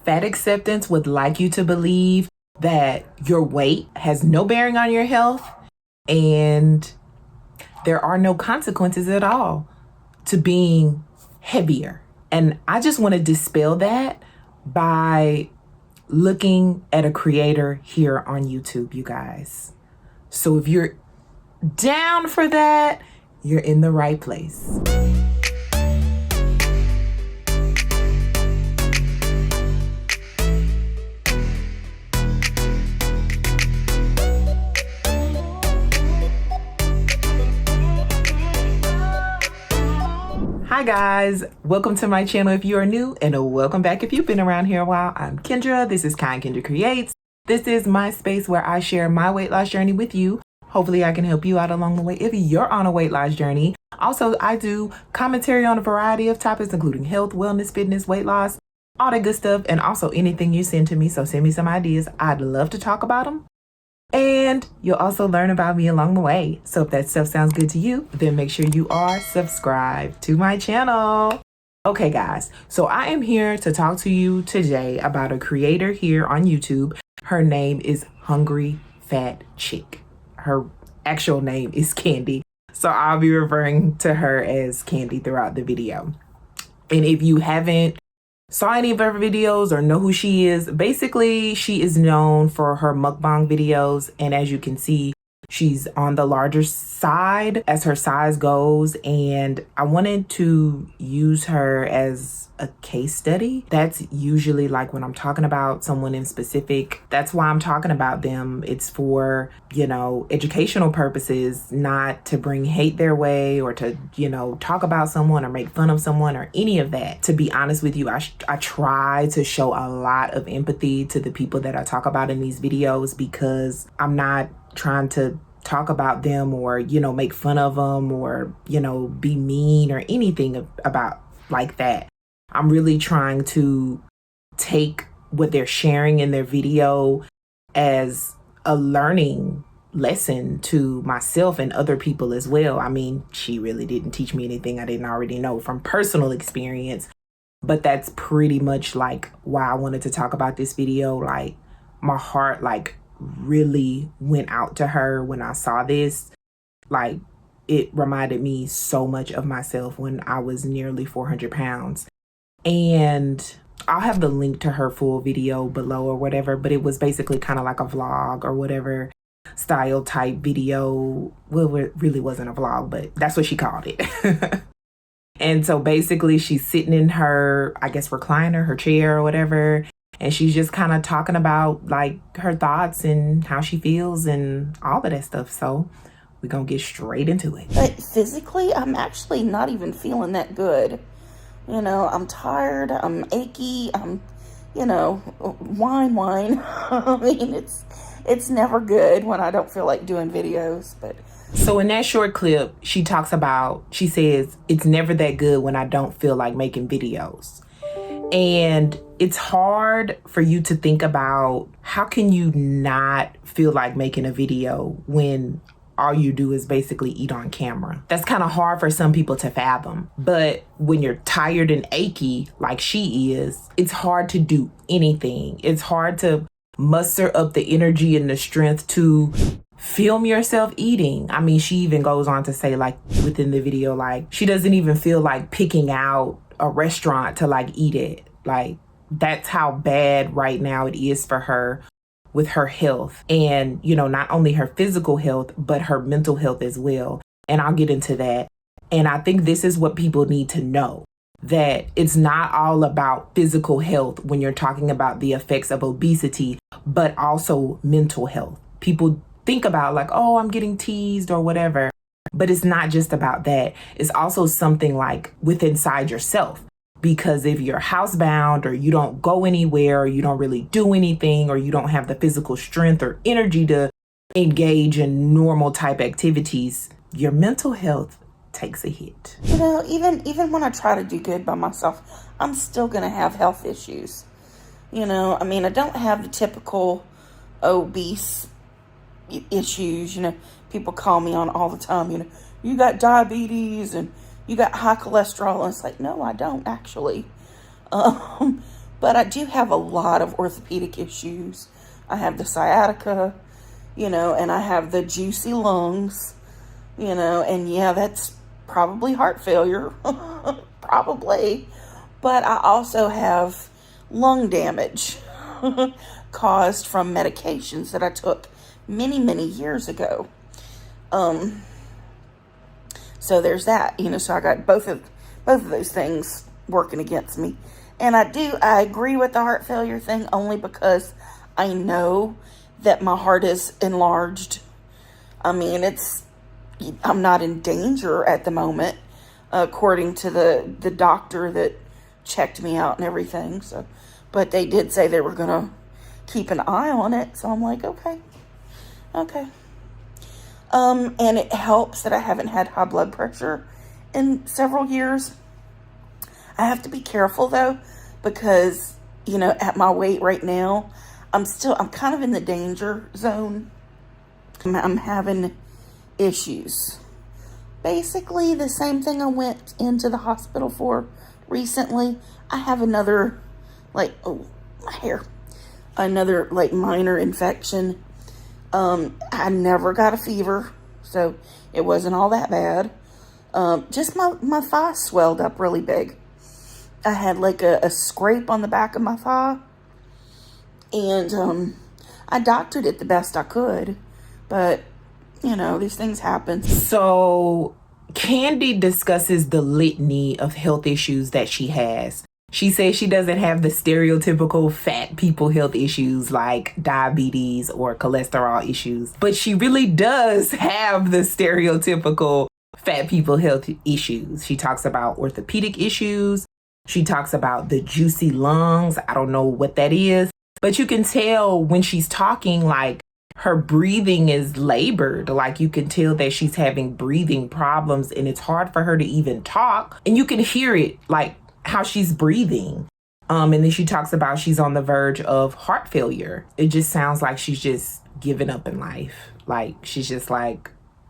Fat acceptance would like you to believe that your weight has no bearing on your health and there are no consequences at all to being heavier. And I just want to dispel that by looking at a creator here on YouTube, you guys. So if you're down for that, you're in the right place. Hi guys, welcome to my channel if you are new, and welcome back if you've been around here a while. I'm Kendra, this is Kendra Creates. This is my space where I share my weight loss journey with you. Hopefully I can help you out along the way if you're on a weight loss journey. Also, I do commentary on a variety of topics, including health, wellness, fitness, weight loss, all that good stuff, and also anything you send to me. So send me some ideas. I'd love to talk about them. And you'll also learn about me along the way. So if that stuff sounds good to you, then make sure you are subscribed to my channel. Okay, guys, so I am here to talk to you today about a creator here on YouTube. Her name is Hungry Fat Chick. Her actual name is Candy. So I'll be referring to her as Candy throughout the video. And if you haven't saw any of her videos or know who she is, basically she is known for her mukbang videos, and as you can see, she's on the larger side as her size goes, and I wanted to use her as a case study. That's usually like when I'm talking about someone in specific, that's why I'm talking about them. It's for, you know, educational purposes, not to bring hate their way or to, you know, talk about someone or make fun of someone or any of that. To be honest with you, I try to show a lot of empathy to the people that I talk about in these videos, because I'm not trying to talk about them or, you know, make fun of them or, you know, be mean or anything about like that. I'm really trying to take what they're sharing in their video as a learning lesson to myself and other people as well. I mean, she really didn't teach me anything I didn't already know from personal experience, but that's pretty much like why I wanted to talk about this video. Like, my heart like really went out to her when I saw this. Like, it reminded me so much of myself when I was nearly 400 pounds. And I'll have the link to her full video below or whatever, but it was basically kind of like a vlog or whatever style type video. Well, it really wasn't a vlog, but that's what she called it. And so basically she's sitting in her, I guess, recliner, her chair or whatever, and she's just kind of talking about like her thoughts and how she feels and all of that stuff. So we're gonna get straight into it. But physically, I'm actually not even feeling that good. You know, I'm tired, I'm achy, I'm, you know, whine. I mean, it's never good when I don't feel like doing videos, but. So in that short clip, she says, it's never that good when I don't feel like making videos. And it's hard for you to think about, how can you not feel like making a video when all you do is basically eat on camera? That's kind of hard for some people to fathom. But when you're tired and achy like she is, it's hard to do anything. It's hard to muster up the energy and the strength to film yourself eating. I mean, she even goes on to say, like, within the video, like, she doesn't even feel like picking out a restaurant to like eat it. Like, that's how bad right now it is for her with her health, and, you know, not only her physical health, but her mental health as well. And I'll get into that. And I think this is what people need to know, that it's not all about physical health when you're talking about the effects of obesity, but also mental health. People think about like, oh, I'm getting teased or whatever, but it's not just about that. It's also something like within inside yourself. Because if you're housebound or you don't go anywhere or you don't really do anything or you don't have the physical strength or energy to engage in normal type activities, your mental health takes a hit. You know, even when I try to do good by myself, I'm still going to have health issues. You know, I mean, I don't have the typical obese issues. You know, people call me on all the time, you know, you got diabetes and you got high cholesterol. And it's like, no, I don't actually. But I do have a lot of orthopedic issues. I have the sciatica, and I have the juicy lungs, and yeah, that's probably heart failure. Probably. But I also have lung damage caused from medications that I took many, many years ago. So there's that, so I got both of those things working against me. And I agree with the heart failure thing only because I know that my heart is enlarged. I mean, I'm not in danger at the moment, according to the doctor that checked me out and everything. So, but they did say they were going to keep an eye on it. So I'm like, okay. And it helps that I haven't had high blood pressure in several years. I have to be careful though, because, at my weight right now, I'm kind of in the danger zone. I'm having issues. Basically the same thing I went into the hospital for recently. I have another, my hair, another minor infection. I never got a fever, so it wasn't all that bad. Just my thigh swelled up really big. I had a scrape on the back of my thigh, and I doctored it the best I could, but these things happen. So Candy discusses the litany of health issues that she has. She says she doesn't have the stereotypical fat people health issues like diabetes or cholesterol issues, but she really does have the stereotypical fat people health issues. She talks about orthopedic issues. She talks about the juicy lungs. I don't know what that is, but you can tell when she's talking, her breathing is labored. You can tell that she's having breathing problems and it's hard for her to even talk. And you can hear it, how she's breathing. And then she talks about she's on the verge of heart failure. It just sounds like she's just giving up in life. She's just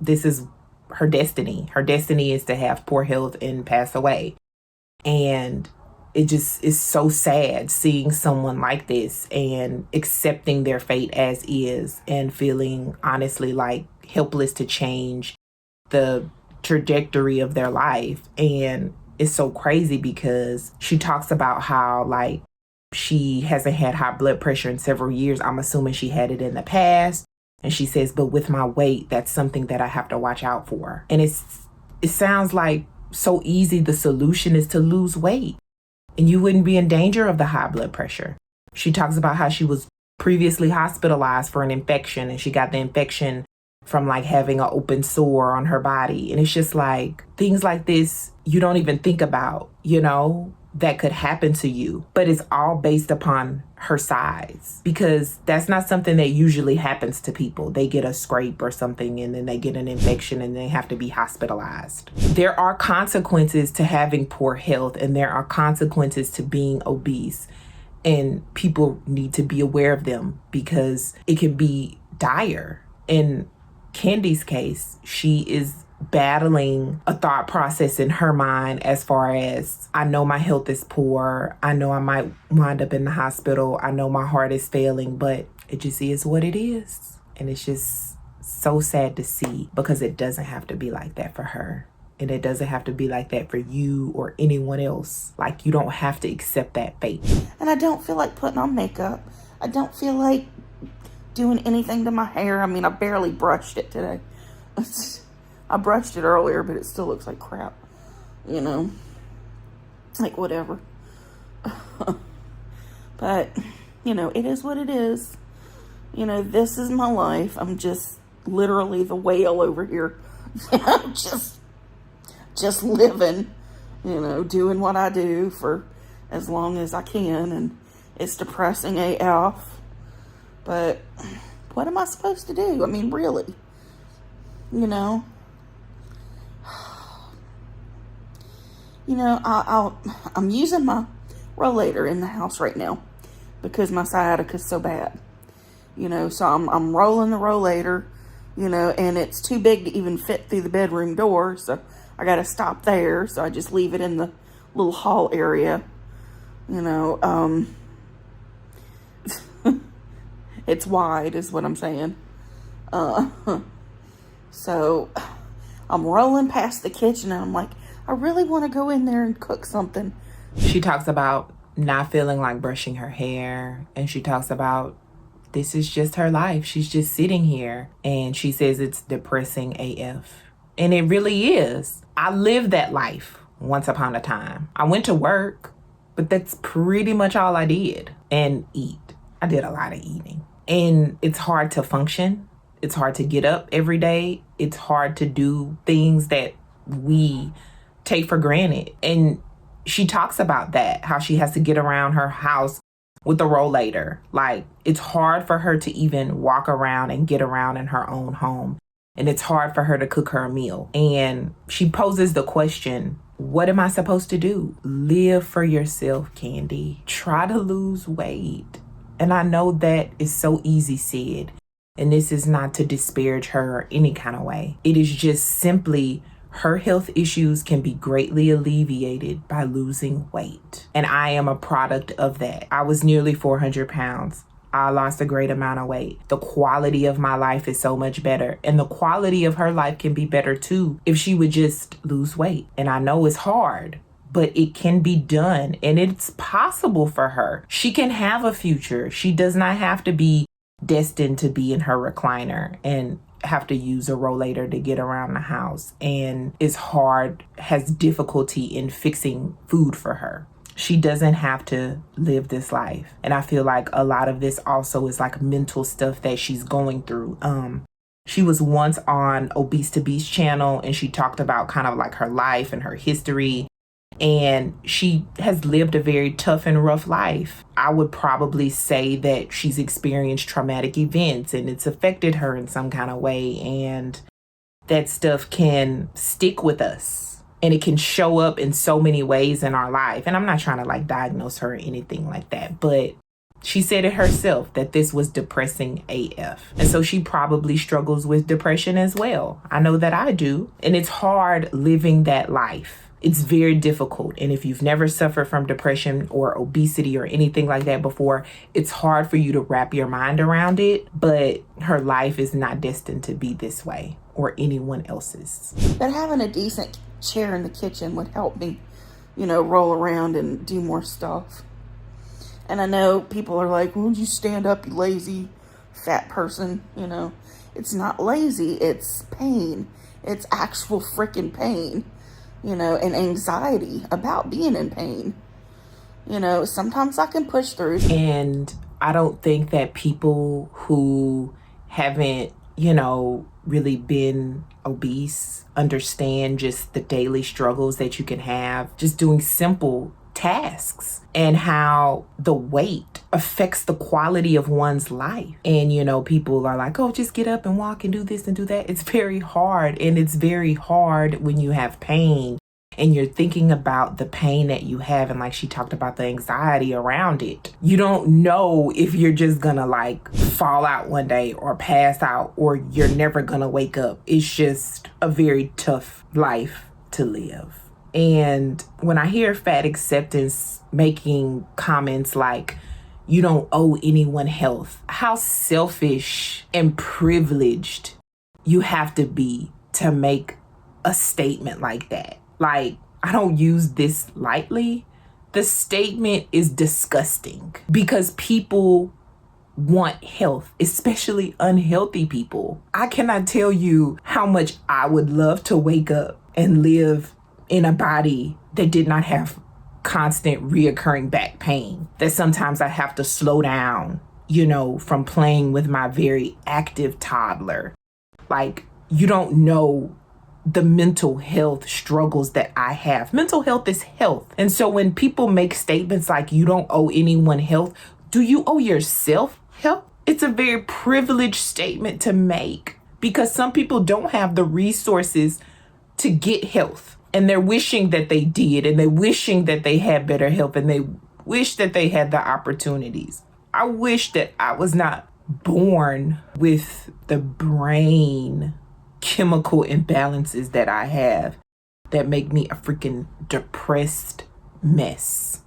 this is her destiny. Her destiny is to have poor health and pass away. And it just is so sad seeing someone like this and accepting their fate as is and feeling honestly helpless to change the trajectory of their life. And it's so crazy because she talks about how she hasn't had high blood pressure in several years. I'm assuming she had it in the past. And she says, but with my weight, that's something that I have to watch out for. And it sounds so easy. The solution is to lose weight and you wouldn't be in danger of the high blood pressure. She talks about how she was previously hospitalized for an infection and she got the infection from having an open sore on her body. And it's just things like this you don't even think about, that could happen to you. But it's all based upon her size, because that's not something that usually happens to people. They get a scrape or something and then they get an infection and they have to be hospitalized. There are consequences to having poor health and there are consequences to being obese. And people need to be aware of them because it can be dire. In Candy's case, she is battling a thought process in her mind as far as, I know my health is poor. I know I might wind up in the hospital. I know my heart is failing, but it just is what it is. And it's just so sad to see because it doesn't have to be like that for her. And it doesn't have to be like that for you or anyone else. You don't have to accept that fate. And I don't feel like putting on makeup. I don't feel like doing anything to my hair. I mean, I barely brushed it today. I brushed it earlier, but it still looks like crap. Whatever. But, it is what it is. This is my life. I'm just literally the whale over here. Just living, doing what I do for as long as I can. And it's depressing AF. But what am I supposed to do? I mean, really, I'm using my rollator in the house right now because my sciatica is so bad, so I'm rolling the rollator, and it's too big to even fit through the bedroom door. So I got to stop there. So I just leave it in the little hall area, It's wide, is what I'm saying. So I'm rolling past the kitchen and I'm like, I really want to go in there and cook something. She talks about not feeling like brushing her hair, and she talks about this is just her life. She's just sitting here, and she says it's depressing AF. And it really is. I lived that life once upon a time. I went to work, but that's pretty much all I did. And eat. I did a lot of eating. And it's hard to function. It's hard to get up every day. It's hard to do things that we take for granted. And she talks about that, how she has to get around her house with a rollator. Like, it's hard for her to even walk around and get around in her own home. And it's hard for her to cook her meal. And she poses the question, what am I supposed to do? Live for yourself, Candy. Try to lose weight. And I know that is so easy said. And this is not to disparage her any kind of way. It is just simply her health issues can be greatly alleviated by losing weight. And I am a product of that. I was nearly 400 pounds. I lost a great amount of weight. The quality of my life is so much better. And the quality of her life can be better too if she would just lose weight. And I know it's hard, but it can be done. And it's possible for her. She can have a future. She does not have to be destined to be in her recliner and have to use a rollator to get around the house, and is hard, has difficulty in fixing food for her. She doesn't have to live this life. And I feel like a lot of this also is like mental stuff that she's going through. She was once on Obese to Beast channel, and she talked about kind of like her life and her history. And she has lived a very tough and rough life. I would probably say that she's experienced traumatic events and it's affected her in some kind of way. And that stuff can stick with us. And it can show up in so many ways in our life. And I'm not trying to like diagnose her or anything like that. But she said it herself that this was depressing AF. And so she probably struggles with depression as well. I know that I do. And it's hard living that life. It's very difficult. And if you've never suffered from depression or obesity or anything like that before, it's hard for you to wrap your mind around it. But her life is not destined to be this way or anyone else's. But having a decent chair in the kitchen would help me, roll around and do more stuff. And I know people are like, won't you stand up, you lazy fat person? It's not lazy, it's pain. It's actual freaking pain. And anxiety about being in pain. Sometimes I can push through. And I don't think that people who haven't, really been obese understand just the daily struggles that you can have just doing simple tasks and how the weight affects the quality of one's life. And, people are like, oh, just get up and walk and do this and do that. It's very hard. And it's very hard when you have pain and you're thinking about the pain that you have. And like she talked about the anxiety around it. You don't know if you're just gonna like fall out one day or pass out or you're never gonna wake up. It's just a very tough life to live. And when I hear Fat Acceptance making comments like, you don't owe anyone health, how selfish and privileged you have to be to make a statement like that. Like, I don't use this lightly. The statement is disgusting because people want health, especially unhealthy people. I cannot tell you how much I would love to wake up and live in a body that did not have constant reoccurring back pain, that sometimes I have to slow down, from playing with my very active toddler. Like, you don't know the mental health struggles that I have. Mental health is health. And so when people make statements like you don't owe anyone health, do you owe yourself health? It's a very privileged statement to make because some people don't have the resources to get health. And they're wishing that they did, and they're wishing that they had better health, and they wish that they had the opportunities. I wish that I was not born with the brain chemical imbalances that I have that make me a freaking depressed mess.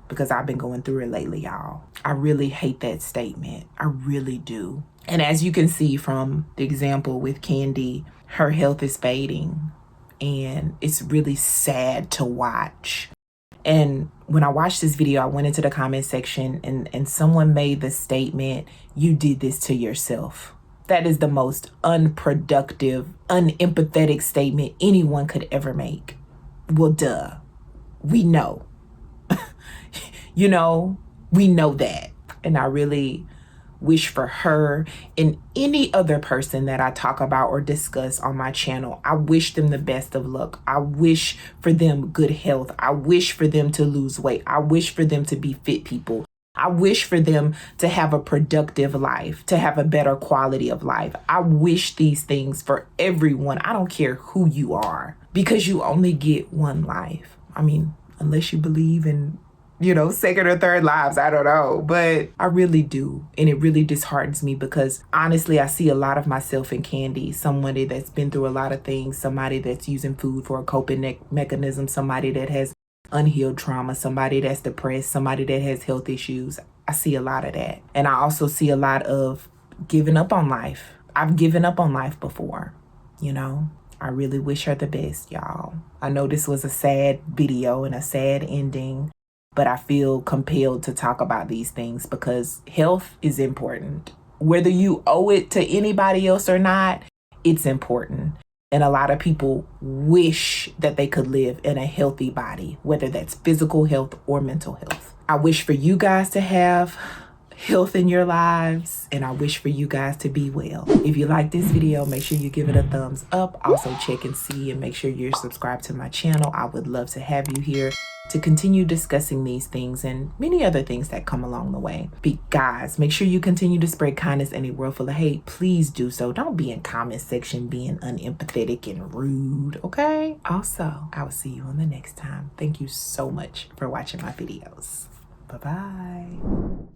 because I've been going through it lately, y'all. I really hate that statement. I really do. And as you can see from the example with Candy, her health is fading and it's really sad to watch. And when I watched this video, I went into the comment section and someone made the statement, "You did this to yourself." That is the most unproductive, unempathetic statement anyone could ever make. Well, duh. We know. You know, we know that. And I really wish for her and any other person that I talk about or discuss on my channel, I wish them the best of luck. I wish for them good health. I wish for them to lose weight. I wish for them to be fit people. I wish for them to have a productive life, to have a better quality of life. I wish these things for everyone. I don't care who you are, because you only get one life. I mean, unless you believe in second or third lives, I don't know. But I really do. And it really disheartens me because honestly, I see a lot of myself in Candy, somebody that's been through a lot of things, somebody that's using food for a coping mechanism, somebody that has unhealed trauma, somebody that's depressed, somebody that has health issues. I see a lot of that. And I also see a lot of giving up on life. I've given up on life before, I really wish her the best, y'all. I know this was a sad video and a sad ending, but I feel compelled to talk about these things because health is important. Whether you owe it to anybody else or not, it's important. And a lot of people wish that they could live in a healthy body, whether that's physical health or mental health. I wish for you guys to have health in your lives, and I wish for you guys to be well. If you like this video, make sure you give it a thumbs up. Also check and see and make sure you're subscribed to my channel. I would love to have you here to continue discussing these things and many other things that come along the way. Guys, make sure you continue to spread kindness in a world full of hate. Please do so. Don't be in comment section being unempathetic and rude, okay? Also, I will see you on the next time. Thank you so much for watching my videos. Bye-bye.